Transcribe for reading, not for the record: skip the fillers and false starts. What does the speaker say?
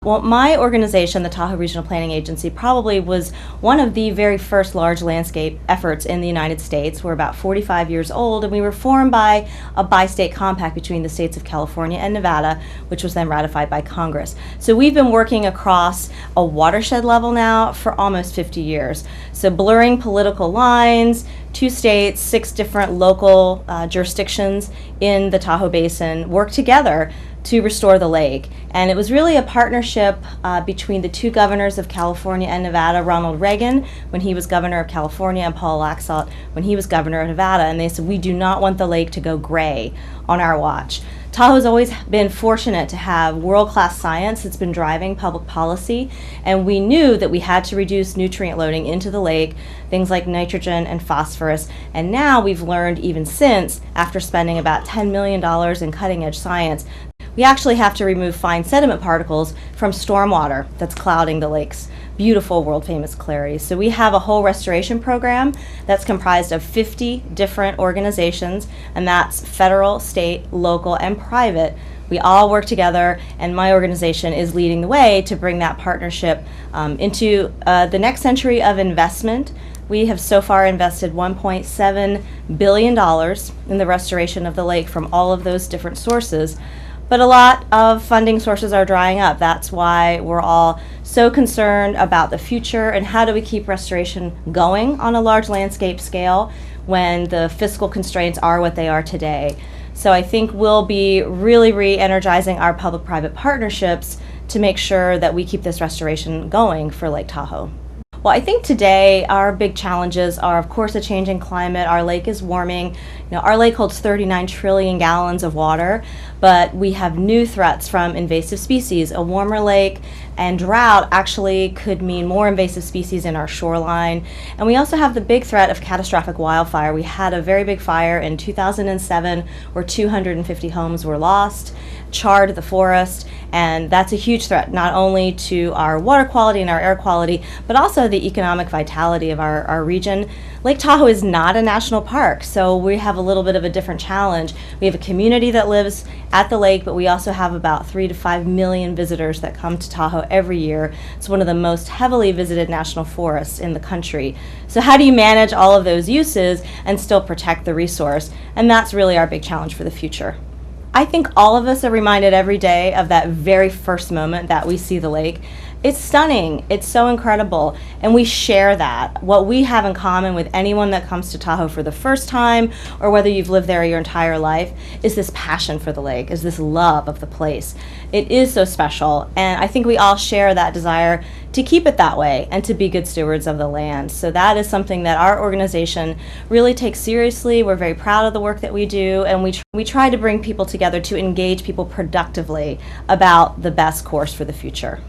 Well, my organization, the Tahoe Regional Planning Agency, probably was one of the very first large landscape efforts in the United States. We're about 45 years old, and we were formed by a bi-state compact between the states of California and Nevada, which was then ratified by Congress. So we've been working across a watershed level now for almost 50 years. So blurring political lines, 2 states, 6 different local jurisdictions in the Tahoe Basin work together to restore the lake. And it was really a partnership between the 2 governors of California and Nevada, Ronald Regan when he was governor of California and Paul Laxalt when he was governor of Nevada. And they said, we do not want the lake to go gray on our watch. Tahoe has always been fortunate to have world-class science that's been driving public policy, and we knew that we had to reduce nutrient loading into the lake, things like nitrogen and phosphorus, and now we've learned even since, after spending about $10 million in cutting-edge science, we actually have to remove fine sediment particles from stormwater that's clouding the lake's beautiful world-famous clarity. So we have a whole restoration program that's comprised of 50 different organizations, and that's federal, state, local, and private. We all work together, and my organization is leading the way to bring that partnership into the next century of investment. We have so far invested $1.7 billion in the restoration of the lake from all of those different sources. But a lot of funding sources are drying up. That's why we're all so concerned about the future and how do we keep restoration going on a large landscape scale when the fiscal constraints are what they are today. So I think we'll be really re-energizing our public-private partnerships to make sure that we keep this restoration going for Lake Tahoe. Well, I think today our big challenges are, of course, a changing climate. Our lake is warming. Our lake holds 39 trillion gallons of water, but we have new threats from invasive species. A warmer lake and drought actually could mean more invasive species in our shoreline. And we also have the big threat of catastrophic wildfire. We had a very big fire in 2007 where 250 homes were lost, charred the forest, and that's a huge threat not only to our water quality and our air quality, but also the economic vitality of our region. Lake Tahoe is not a national park, so we have a little bit of a different challenge. We have a community that lives at the lake, but we also have about 3 to 5 million visitors that come to Tahoe every year. It's one of the most heavily visited national forests in the country. So how do you manage all of those uses and still protect the resource? And that's really our big challenge for the future. I think all of us are reminded every day of that very first moment that we see the lake. It's stunning, it's so incredible, and we share that. What we have in common with anyone that comes to Tahoe for the first time, or whether you've lived there your entire life, is this passion for the lake, is this love of the place. It is so special, and I think we all share that desire to keep it that way and to be good stewards of the land. So that is something that our organization really takes seriously. We're very proud of the work that we do, and we try to bring people together to engage people productively about the best course for the future.